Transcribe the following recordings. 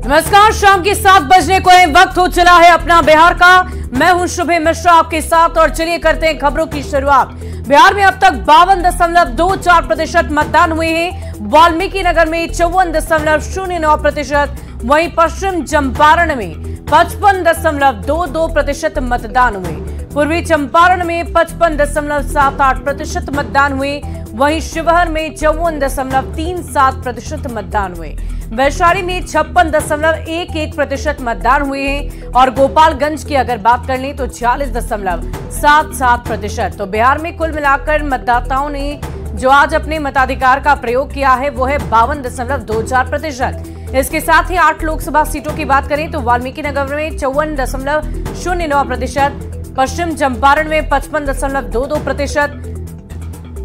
नमस्कार, शाम के 7 बजने को है, वक्त हो चला है अपना बिहार का। मैं हूं शुभे मिश्रा आपके साथ और चलिए करते हैं खबरों की शुरुआत। बिहार में अब तक 52.24% मतदान हुए हैं। वाल्मीकि नगर में 54.09%, वहीं पश्चिम चंपारण में 55.22% मतदान हुए। पूर्वी चंपारण में 55.78% मतदान हुए। वहीं शिवहर में 54.37% मतदान हुए। वैशाली में 56.11% मतदान हुए हैं और गोपालगंज की अगर बात कर लें तो 46.77%। तो बिहार में कुल मिलाकर मतदाताओं ने जो आज अपने मताधिकार का प्रयोग किया है वो है 52.24%। इसके साथ ही 8 लोकसभा सीटों की बात करें तो वाल्मीकि नगर में 54.09%, पश्चिम चंपारण में 55.22%,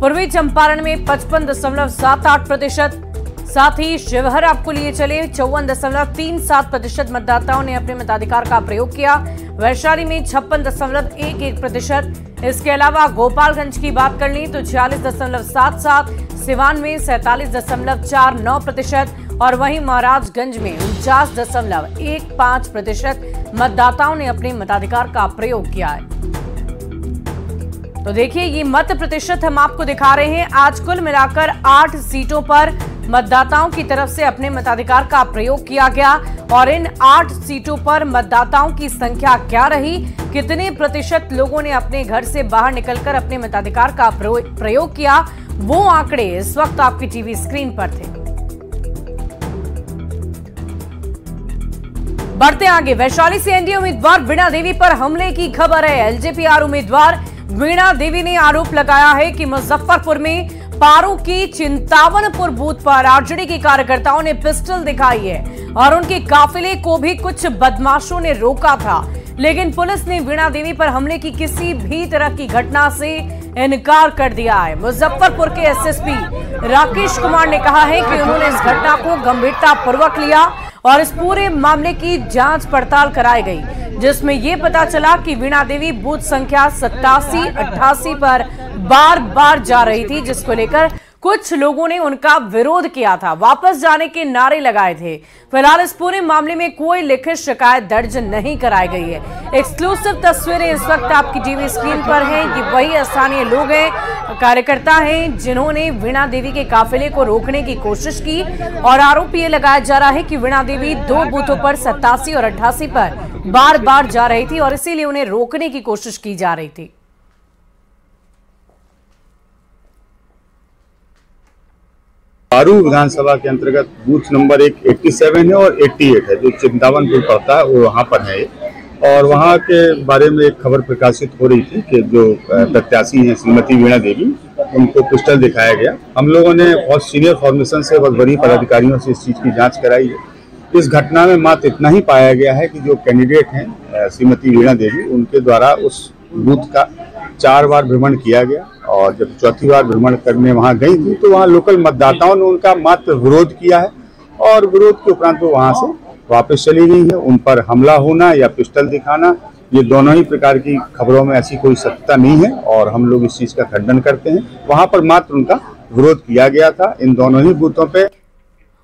पूर्वी चंपारण में 55.78%, साथ ही शिवहर आपको लिए चले 54.37% मतदाताओं ने अपने मताधिकार का प्रयोग किया। वैशाली में 56.11%। इसके अलावा गोपालगंज की बात कर ली तो 46.77, सिवान में 47.49% और वहीं महाराजगंज में 49.15% मतदाताओं ने अपने मताधिकार का प्रयोग किया है। तो देखिए, ये मत प्रतिशत हम आपको दिखा रहे हैं। आज कुल मिलाकर 8 सीटों पर मतदाताओं की तरफ से अपने मताधिकार का प्रयोग किया गया और इन 8 सीटों पर मतदाताओं की संख्या क्या रही, कितने प्रतिशत लोगों ने अपने घर से बाहर निकलकर अपने मताधिकार का प्रयोग किया, वो आंकड़े इस वक्त आपकी टीवी स्क्रीन पर थे। बढ़ते आगे, वैशाली से एनडीए उम्मीदवार वीणा देवी पर हमले की खबर है। एलजेपीआर उम्मीदवार वीणा देवी ने आरोप लगाया है कि मुजफ्फरपुर में पारू की चिंतावनपुर बूथ पर आरजेडी के कार्यकर्ताओं ने पिस्टल दिखाई है और उनके काफिले को भी कुछ बदमाशों ने रोका था, लेकिन पुलिस ने वीणा देवी पर हमले की किसी भी तरह की घटना से इनकार कर दिया है। मुजफ्फरपुर के एसएसपी राकेश कुमार ने कहा है कि उन्होंने इस घटना को गंभीरता पूर्वक लिया और इस पूरे मामले की जांच पड़ताल कराई गई, जिसमें यह पता चला कि वीणा देवी बूथ संख्या 87-88 पर बार बार जा रही थी, जिसको लेकर कुछ लोगों ने उनका विरोध किया था, वापस जाने के नारे लगाए थे। फिलहाल इस पूरे मामले में कोई लिखित शिकायत दर्ज नहीं कराई गई है। एक्सक्लूसिव तस्वीरें इस वक्त आपकी टीवी स्क्रीन पर हैं। ये वही स्थानीय लोग हैं, कार्यकर्ता हैं, जिन्होंने वीणा देवी के काफिले को रोकने की कोशिश की और आरोप ये लगाया जा रहा है कि वीणा देवी 2 बूथों पर 87 और 88 पर बार बार जा रही थी और इसीलिए उन्हें रोकने की कोशिश की जा रही थी। पारू विधानसभा के अंतर्गत बूथ नंबर 87 है और 88 है, जो चिंतावनपुर पड़ता है, वो वहाँ पर है। और वहाँ के बारे में एक खबर प्रकाशित हो रही थी कि जो प्रत्याशी हैं श्रीमती वीणा देवी, उनको पिस्टल दिखाया गया। हम लोगों ने बहुत सीनियर फॉर्मेशन से बहुत बड़ी पदाधिकारियों से इस चीज़ की जांच कराई है। इस घटना में मात्र इतना ही पाया गया है कि जो कैंडिडेट हैं श्रीमती वीणा देवी, उनके द्वारा उस बूथ का 4 बार भ्रमण किया गया और जब 4थी बार भ्रमण करने वहां गई थी तो वहां लोकल मतदाताओं ने उनका मात्र विरोध किया है और विरोध के उपरांत वो वहां से वापस चली गई है। उन पर हमला होना या पिस्टल दिखाना, ये दोनों ही प्रकार की खबरों में ऐसी कोई सत्यता नहीं है और हम लोग इस चीज का खंडन करते हैं। वहां पर मात्र उनका विरोध किया गया था इन दोनों ही बूथों पे।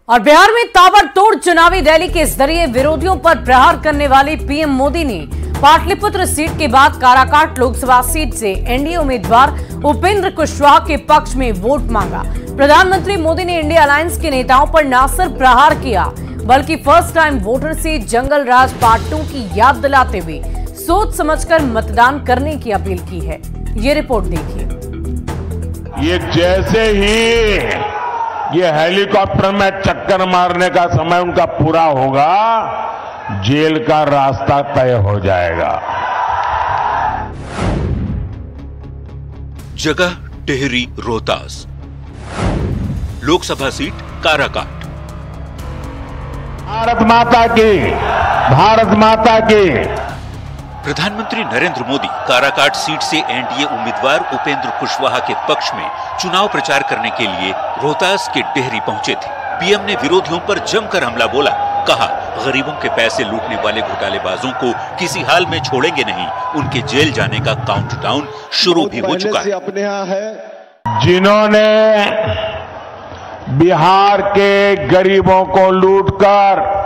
और बिहार में ताबड़तोड़ चुनावी रैली के जरिए विरोधियों पर प्रहार करने वाले पीएम मोदी ने पाटलिपुत्र सीट के बाद काराकाट लोकसभा सीट से एनडीए उम्मीदवार उपेंद्र कुशवाहा के पक्ष में वोट मांगा। प्रधानमंत्री मोदी ने इंडिया अलायंस के नेताओं पर न सिर्फ प्रहार किया बल्कि फर्स्ट टाइम वोटर से जंगल राज पार्ट 2 की याद दिलाते हुए सोच समझकर मतदान करने की अपील की है। ये रिपोर्ट देखिए। ये जैसे ही ये हेलीकॉप्टर में चक्कर मारने का समय उनका पूरा होगा, जेल का रास्ता तय हो जाएगा। जगह टिहरी रोहतास, लोकसभा सीट काराकाट। भारत माता की, भारत माता की। प्रधानमंत्री नरेंद्र मोदी काराकाट सीट से एनडीए उम्मीदवार उपेंद्र कुशवाहा के पक्ष में चुनाव प्रचार करने के लिए रोहतास के टिहरी पहुंचे थे। पीएम ने विरोधियों पर जमकर हमला बोला, कहा गरीबों के पैसे लूटने वाले घोटालेबाजों को किसी हाल में छोड़ेंगे नहीं, उनके जेल जाने का काउंटडाउन शुरू भी हो चुका है। अपने यहाँ है जिन्होंने बिहार के गरीबों को लूटकर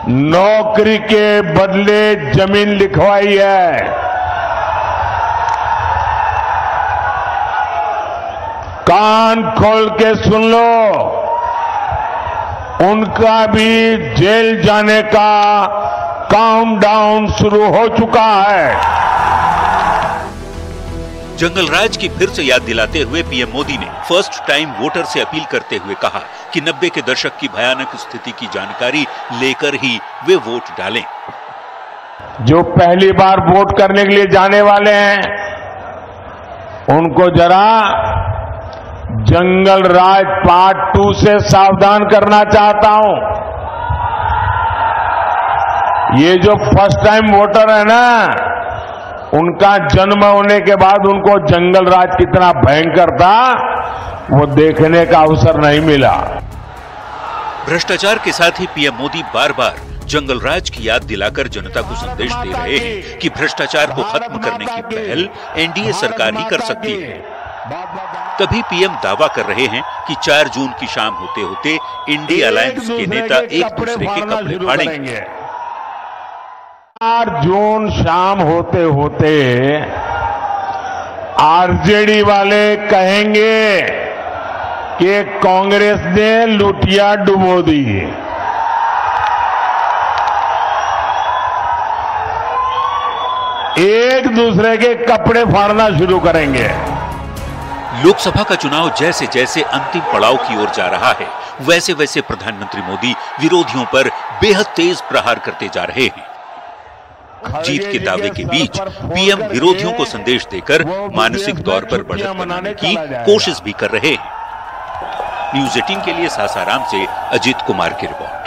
नौकरी के बदले जमीन लिखवाई है। कान खोल के सुन लो, उनका भी जेल जाने का काउंटडाउन शुरू हो चुका है। जंगल राज की फिर से याद दिलाते हुए पीएम मोदी ने फर्स्ट टाइम वोटर से अपील करते हुए कहा कि 90 के दशक की भयानक स्थिति की जानकारी लेकर ही वे वोट डालें। जो पहली बार वोट करने के लिए जाने वाले हैं, उनको जरा जंगल राज पार्ट 2 से सावधान करना चाहता हूं। ये जो फर्स्ट टाइम वोटर है ना, उनका जन्म होने के बाद उनको जंगल राज कितना भयंकर था, वो देखने का अवसर नहीं मिला। भ्रष्टाचार के साथ ही पीएम मोदी बार बार जंगल राज की याद दिलाकर जनता को संदेश दे रहे हैं कि भ्रष्टाचार को खत्म करने की पहल एनडीए सरकार ही कर सकती है। तभी पीएम दावा कर रहे हैं कि 4 जून की शाम होते होते इंडिया अलायंस के नेता एक दूसरे के कपड़े फाड़ेंगे। 4 जून शाम होते होते आरजेडी वाले कहेंगे कि कांग्रेस ने लुटिया डुबो दी। एक दूसरे के कपड़े फाड़ना शुरू करेंगे। लोकसभा का चुनाव जैसे जैसे अंतिम पड़ाव की ओर जा रहा है, वैसे वैसे प्रधानमंत्री मोदी विरोधियों पर बेहद तेज प्रहार करते जा रहे हैं। जीत के दावे के बीच पीएम विरोधियों को संदेश देकर मानसिक तौर पर बढ़त बनाने की कोशिश भी कर रहे हैं। न्यूज़ 18 के लिए सासाराम से अजीत कुमार की रिपोर्ट।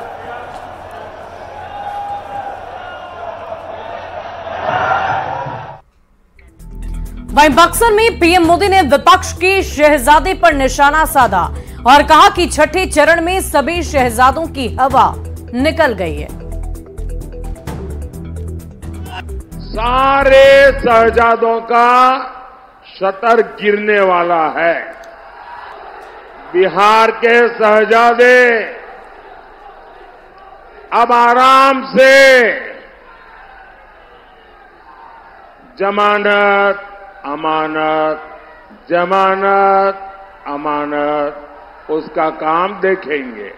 वहीं बक्सर में पीएम मोदी ने विपक्ष के शहजादे पर निशाना साधा और कहा कि छठे चरण में सभी शहजादों की हवा निकल गई है। सारे शहजादों का शटर गिरने वाला है। बिहार के शहजादे अब आराम से जमानत अमानत, जमानत अमानत उसका काम देखेंगे।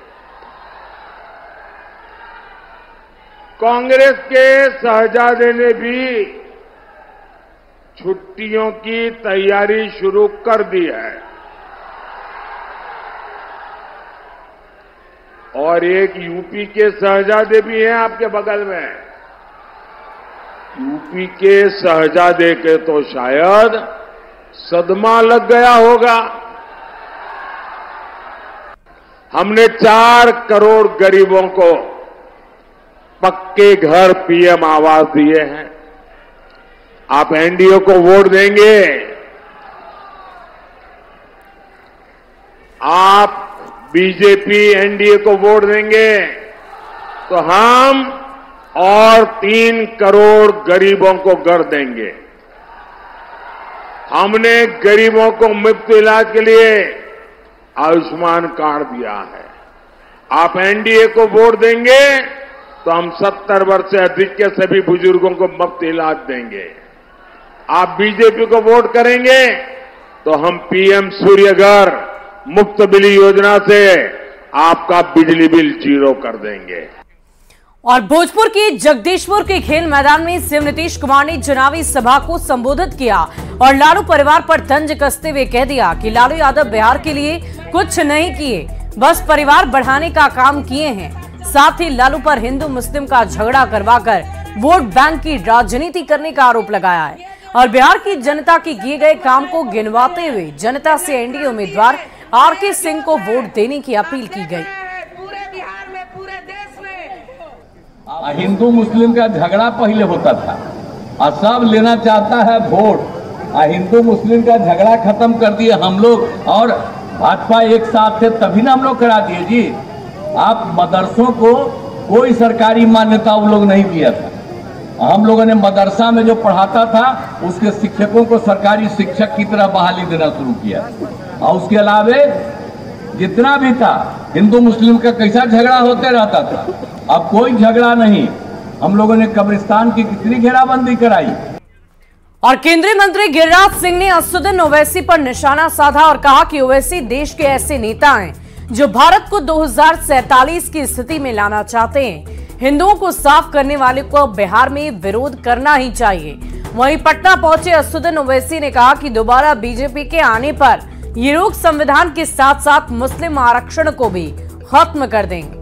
कांग्रेस के शहजादे ने भी छुट्टियों की तैयारी शुरू कर दी है और एक यूपी के शहजादे भी हैं आपके बगल में। यूपी के शहजादे के तो शायद सदमा लग गया होगा। हमने 4 करोड़ गरीबों को पक्के घर पीएम आवास दिए हैं। आप एनडीए को वोट देंगे, आप बीजेपी एनडीए को वोट देंगे तो हम और 3 करोड़ गरीबों को घर देंगे। हमने गरीबों को मुफ्त इलाज के लिए आयुष्मान कार्ड दिया है। आप एनडीए को वोट देंगे तो हम 70 वर्ष से अधिक के सभी बुजुर्गों को मुफ्त इलाज देंगे। आप बीजेपी को वोट करेंगे तो हम पीएम सूर्य घर मुफ्त बिजली योजना से आपका बिजली बिल 0 कर देंगे। और भोजपुर के जगदीशपुर के खेल मैदान में सीएम नीतीश कुमार ने चुनावी सभा को संबोधित किया और लालू परिवार पर तंज कसते हुए कह दिया कि लालू यादव बिहार के लिए कुछ नहीं किए, बस परिवार बढ़ाने का काम किए हैं। साथ ही लालू पर हिंदू मुस्लिम का झगड़ा करवाकर वोट बैंक की राजनीति करने का आरोप लगाया है और बिहार की जनता के किए गए काम को गिनवाते हुए जनता से एनडीए उम्मीदवार आरके सिंह को वोट देने की अपील की गई। हिंदू मुस्लिम का झगड़ा पहले होता था और सब लेना चाहता है वोट। हिंदू मुस्लिम का झगड़ा खत्म कर दिए हम लोग और भाजपा एक साथ थे तभी ना हम लोग करा दिए जी। आप मदरसों को कोई सरकारी मान्यता वो लोग नहीं दिया था। हम लोगों ने मदरसा में जो पढ़ाता था उसके शिक्षकों को सरकारी शिक्षक की तरह बहाली देना शुरू किया और उसके अलावे जितना भी था हिंदू मुस्लिम का कैसा झगड़ा होते रहता था। अब कोई झगड़ा नहीं। हम लोगों ने कब्रिस्तान की कितनी घेराबंदी कराई। और केंद्रीय मंत्री गिरिराज सिंह ने असदुद्दीन ओवैसी पर निशाना साधा और कहा कि ओवैसी देश के ऐसे नेता हैं जो भारत को 2047 की स्थिति में लाना चाहते हैं। हिंदुओं को साफ करने वाले को बिहार में विरोध करना ही चाहिए। वहीं पटना पहुंचे असदुद्दीन ओवैसी ने कहा कि दोबारा बीजेपी के आने पर ये लोग संविधान के साथ साथ मुस्लिम आरक्षण को भी खत्म कर देंगे।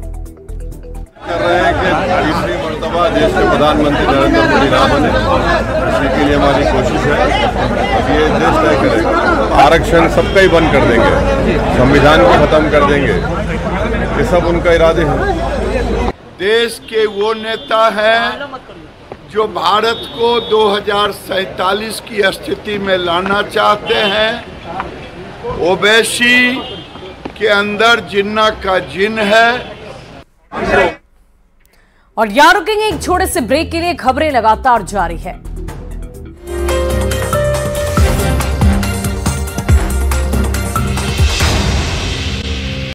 कर रहे हैं कि तीसरी मर्तबा देश के प्रधानमंत्री नरेंद्र मोदी ना बने, इसी के लिए हमारी कोशिश है। अब ये देश तय करेगा। आरक्षण सबका ही बंद कर देंगे, संविधान को खत्म कर देंगे, ये सब उनका इरादे हैं। देश के वो नेता हैं जो भारत को 2047 की स्थिति में लाना चाहते हैं। ओवैसी के अंदर जिन्ना का जिन है। और यहाँ रुकेंगे एक छोटे से ब्रेक के लिए। खबरें लगातार जारी है।